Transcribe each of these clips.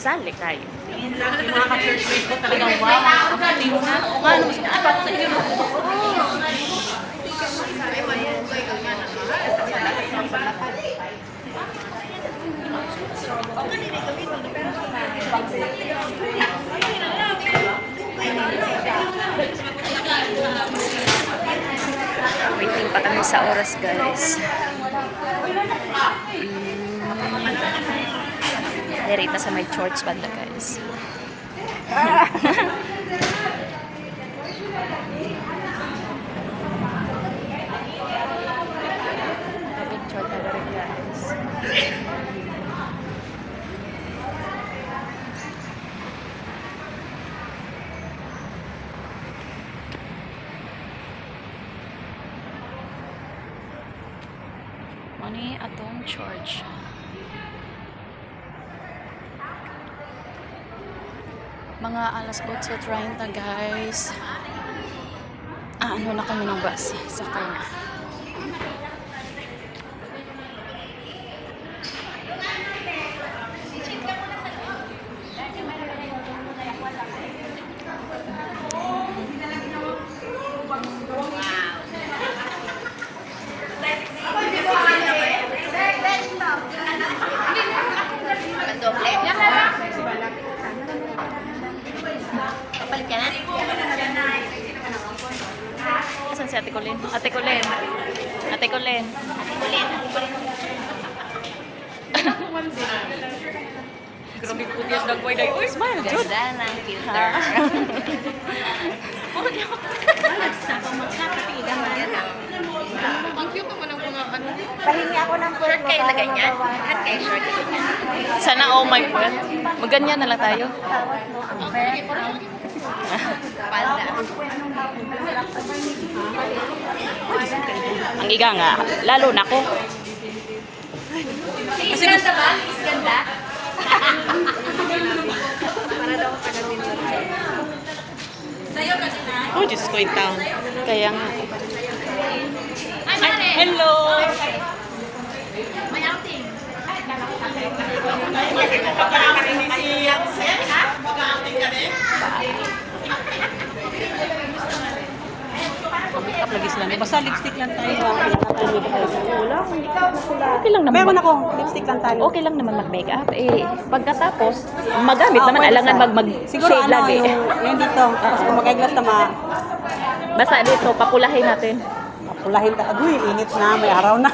Sali tayo. Yung mga ka-church mate ko talagang wow. Ang galing na. Ano, mas makapat sa inyo. Waiting pa kami sa oras, guys. Derita sa may church banda, guys. Picture na rin, guys. Mani atong church. Mga alas 8:30, guys. Ano na kami ng bus. Sakay na. Papalit ka na? Asan si Ate Colleen? Ate Colleen. Ate Colleen. Grabe po tiyas dagway day. Uy, smile, Jud. Ganda ng filter. Ang cute naman ng mga ano. Pahingi ako ng short kayo na ganyan. Lahat kayo short na ganyan. Sana oh my God. Maganyan na lang tayo. Palda. Ang iga nga, lalo na ko. Kasi ganda ba? Is ganda? Para daw ka nag-dinner. Sa'yo kasi na. Oh, Diyos ko in town. Kaya nga. Ay, mare! Hello! May outing. Makeup lagi sila. Basta lipstick lang tayo. Okay lang naman. Meron ako. Lipstick lang tayo. Okay lang naman mag-makeup. Pagkatapos, magamit naman. pwede Alangan sa- mag-shade Siguro ano, lagi. yung dito. Tapos kung mag-eyeglass na Basta dito, papulahin natin. mapulahin ka. Agoy, init na. May araw na.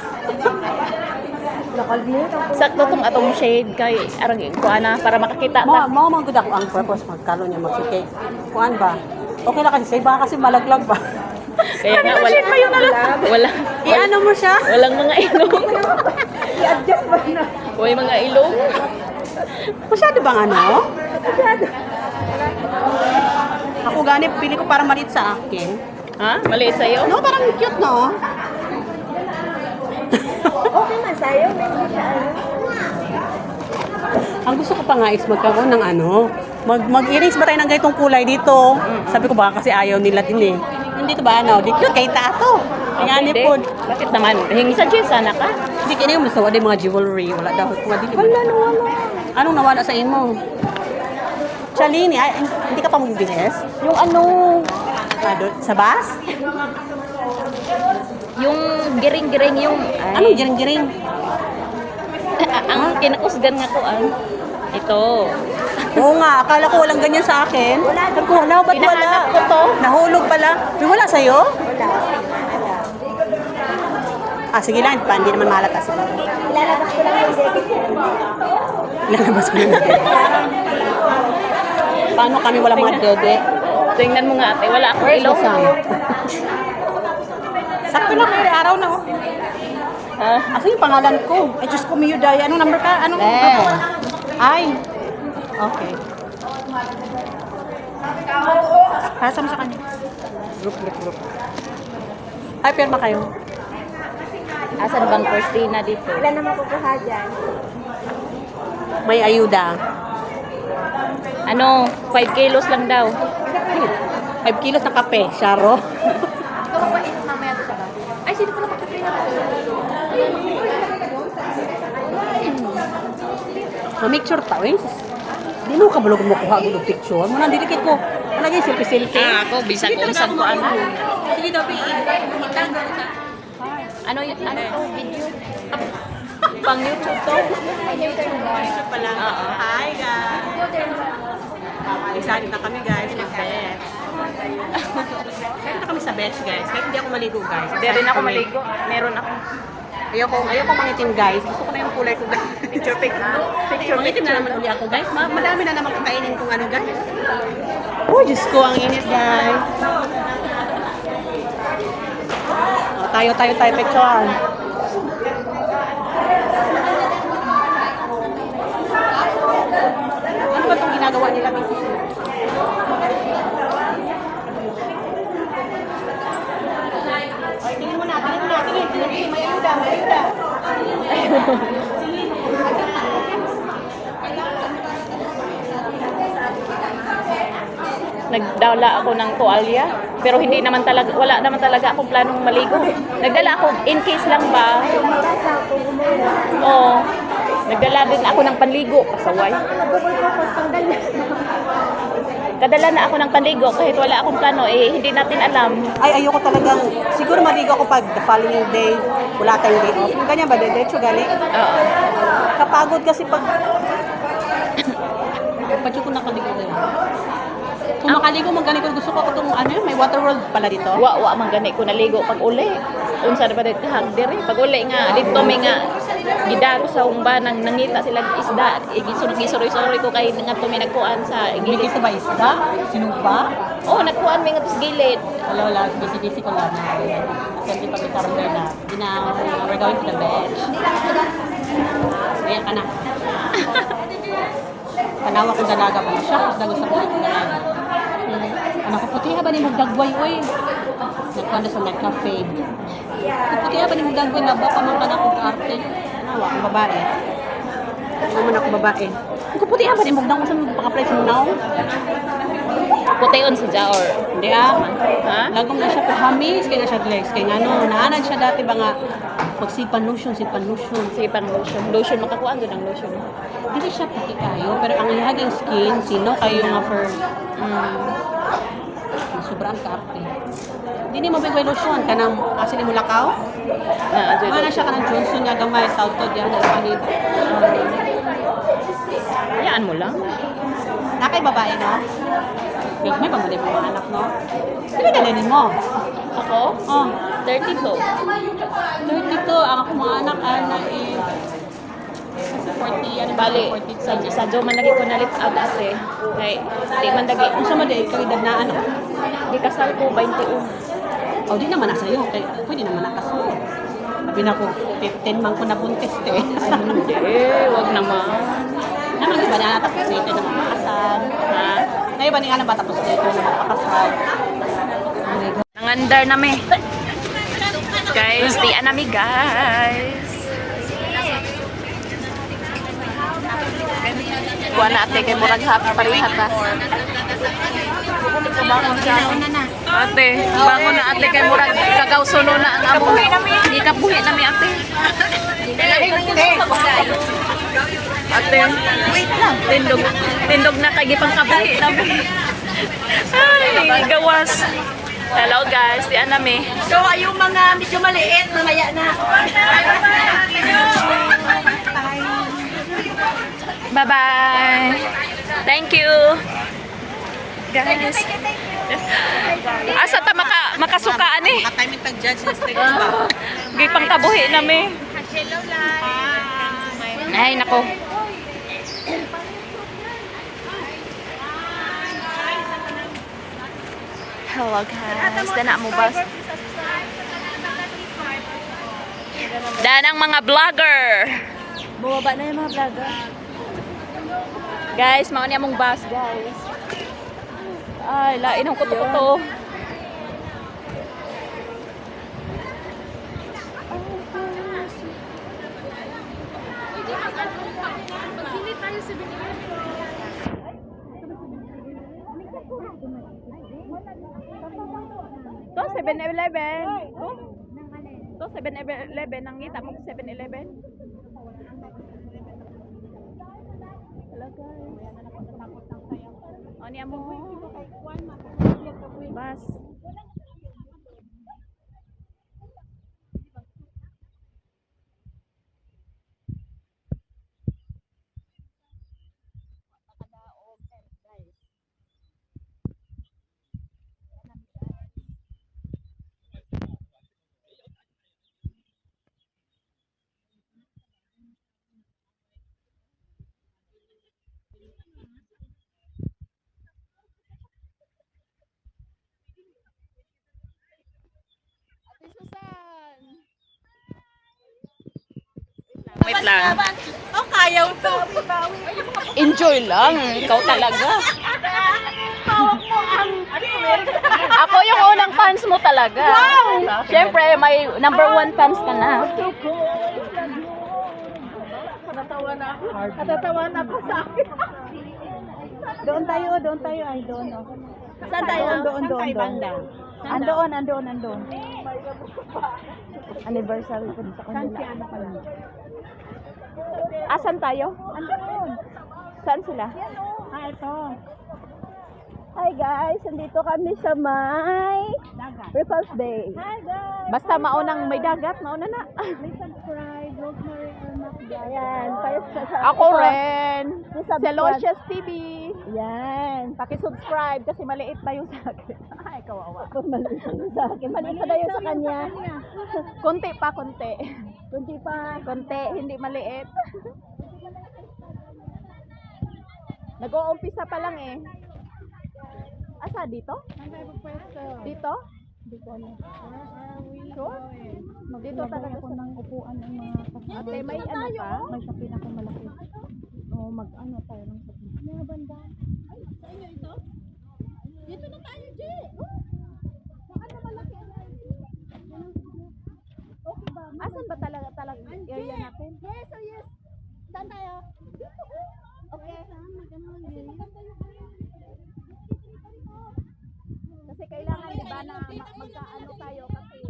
Sakto tong atong shade kay arang kuana para makakita ta. Mga good ako ang purpose magkalo niya magsike. Kuan ba? Okay lang kasi say baka kasi malaglag ba. Kaya nga wala. Iano mo siya? Walang mga ilong. I-adjust ba na? May mga ilong. Masyado bang ano? Masyado. Ako ganip, pili ko para maliit sa akin. Ha? Maliit sa'yo? No, parang cute, no? Okay man sa'yo. Hindi siya ano. Ang gusto ko pa nga is magkaroon ng ano, mag-erase ba tayo ng ganitong kulay dito? Sabi ko baka kasi ayaw nila din eh. Hindi to ba ano? Di cute kay tato. Tingani Hindi. po. Bakit naman? Hingi sa Jess, sana ka? Hindi kini mo sa mga jewelry, wala daw ko dili. Wala nawala. Anong nawala sa imo? Chalini, ay, hindi ka pa mag-business? Yung ano, Sa bus? yung giring-giring yung... Anong giring-giring? ang kinakusgan nga ko, ito. Oo nga, akala ko walang ganyan sa akin. Wala. Sabi ko, wala, ba't wala? Hinahanap ko to. Nahulog pala. May wala sa'yo? Sige lang, hindi naman malata siguro. Ilalabas ko lang yung debit ko. Lalabas ko na. Paano kami wala mga dede? Tingnan mo nga ate, wala akong ilong. Sakto lang, may araw na oh. Ha? Asa yung pangalan ko? Ay, Diyos ko, Miyo Day. Anong number ka? Anong ako? Ay. Okay. Para sa kanya? Group. Ay, pirma kayo. Asan bang Christina dito? Ilan na makukuha dyan? May ayuda. Ano, 5 kilos lang daw. 5 kilos ng kape, Sharo. Ikaw magpainit mamaya doon sa ba? Ay, sino pala magpapain na Ma-make sure pa, eh. Di mo ka bulog mo kuha ng picture. Mo nang didikit ko. Lagi selfie-selfie. Ako, bisag kung saan ko ano. Sige daw, hitag Ano to, video? Pang YouTube to? pala. Hi guys. Excited na kami guys. Mag-bet. Excited na kami sa bet guys. Kahit hindi ako maligo guys. Hindi rin ako maligo. Meron ako. Ayoko mangitim guys. Gusto ko na yung kulay ko guys. Picture. Mangitim na naman uli ako guys. Madami na naman kakainin kung ano guys. Oh, Diyos ko, ang init guys. Oh, tayo picture. Ano ba itong ginagawa nila misis? Ay, tingin mo na. Tingin, may ayuda. Nagdala ako ng tuwalya, pero wala naman talaga akong planong maligo. Nagdala ako, in case lang ba. Oo. Nagdala din ako ng panligo, pasaway. Kadala na ako ng panligo kahit wala akong plano, hindi natin alam. Ay, ayoko talagang, siguro maligo ako pag the following day, wala tayong day off. Yung ganyan ba, diretso gali? Oo. Kapagod kasi pag, pati ko nakaligo na yun. Kung makaligo, magganito, gusto ko itong, may water world pala dito. Wa man gani ko naligo pag uli. Unsa na ba dito hagdiri? Pag uli nga dito may nga gidato sa humba nang nangita sila isda. Igisuroy-suroy ko kay nga tumi nagkuan sa Gilid gilid. ito ba isda? Sinugba? Oh, nagkuan may nga tos gilid. Wala, busy ko lang. Kasi pag ikarambay na, we're going to the beach. Kaya ka na. Tanawa kong dalaga pa na siya. Gusto ko ng dalaga. Anak ko, putiha ba ni mong dagway, oy? Nagkanda sa nag-cafe. Putiha ba ni mong dagway na ba pamangkan akong arte? Tanawa akong babae. Naman ako babae. Kung putiha ba ni mong dagway sa mga pang-apply sa munaw? Pution si Jaor. Hindi ah. Ha? Lagom na siya hamis kaya na siya legs. Kaya nga no, naanan siya dati ba nga magsipan lotion. Sige pang lotion. Lotion makakuan doon ang lotion. Hindi siya puti kayo, pero ang ihaging skin, sino kayo nga for sobrang kaarte. Hindi mo bigay lotion, kanang asin mo lakaw. Mana siya kanang Johnson nga gamay, South Code yan, nalpanid. Hayaan mo lang. Nakay babae, no? May pamali mo mga anak, no? Sino dalinin mo? Ako? Oh, 32. 32. Ang ako mga anak is 40, ano ba? Bali, 40. sa Joman lagi ko nalit out ate. Kay, di man lagi. Kung sa mga kalidad na ano? Di kasal ko 21. O, di naman na sa'yo. Pwede naman nakaso. Sabi na ko, 15 man ko nabuntis, te. Ay, hindi. Wag naman. Naman iba na tapos dito na makakasal. Ha? Ngayon ba nga na ba tapos dito na makakasal? Nangandar na me. Guys, di anami guys. Kuha na ate kay murag happy parihat ha. Ate, bangon na ate kay murag kagaw suno na ang amo. Di ka buhi na mi ate. Ate, wait lang. Tindog na kay gipang kabuhi na mi. Ay, gawas. Hello guys, di anami. So, yung mga medyo maliit, mamaya na. Bye-bye. Thank you. Guys. Asa ta makasukaan eh. Timing tag-judge na stage ba? Gipang kabuhi na mi. Hello, live. Ay, nako. Hello guys. Dana mo ba? Danang mga vlogger. Bumaba na yung mga vlogger. Guys, mauni among bus, guys. Ay, lain ang kuto-kuto. To 7-Eleven. To 7-Eleven. Nangita mo 7-Eleven. Hello guys. niya mo. Bas. Wait lang. Oh, kayaw to. Enjoy lang. Ikaw talaga. Ako yung unang fans mo talaga. Wow! Siyempre, may number 1 fans ka na. Natatawa na ako sa akin. Doon tayo, ay doon. Oh. Saan tayo? Doon. banda? Andoon. Anniversary ko sa kanila. Ano pala? Asan tayo? Andoon. Saan sila? Ito. Hi guys, nandito kami sa may Dagat. Repulse Bay. Hi guys. Basta maunang may dagat, mauna na. Please subscribe, Rosemary Ermac. Ayan, ako rin. Sa Celocious TV. Yan. Paki-subscribe kasi maliit pa yung sa akin. Ay, kawawa. Maliit yung sa akin. Maliit pa daw sa kanya. Konti pa, konti. Kunti pa. Konti, hindi maliit. Nag-uumpisa pa lang eh. Asa, dito? Saan tayo pagpwesto? Dito? Hindi ko alam. Sure? Dito talaga ako sa... ng upuan ng mga kasama. Ate, may ano pa? May sa pinakamalaki. Oo, mag-ano tayo ng sa pinakamalaki. Banda. Ay, sa inyo ito? Dito na tayo, G! Saan na malaki? Okay ba? Asan ba talaga area natin? Yes, oh yes. Saan tayo? Okay. Saan? Mag-ano? Kasi kailangan, di ba, na magkaano tayo kasi...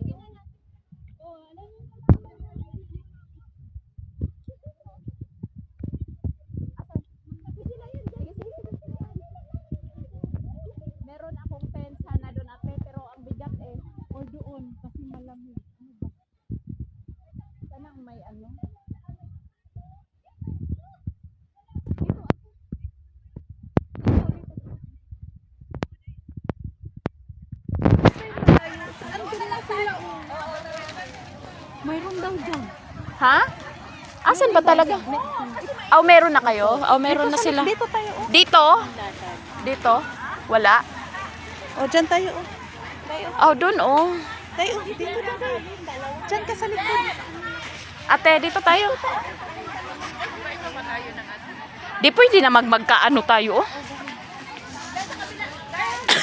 Meron akong pen sana doon ate, pero ang bigat eh. O doon, kasi malamig. Ano ba? Sana ang may ano. Mayroon daw dyan. Ha? Asan ba talaga? Oh, meron na kayo? Oh, meron na sila. Dito tayo. Oh. Dito? Dito? Wala? O, dyan tayo. Oh, doon oh. Tayo, dito na tayo. Dyan ka sa likod. Ate, dito tayo. Di pwede na magkaano tayo oh.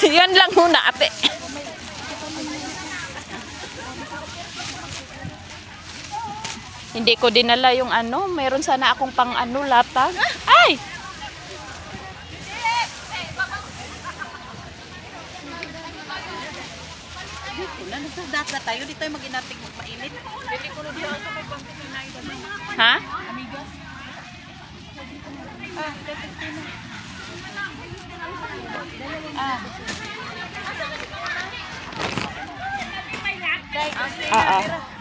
Yan lang muna ate. Hindi ko dinala yung ano, meron sana akong pang ano, latag. Ay! Nasa data tayo, dito tayo mag-inating magpainit. Ha? Ah, ah.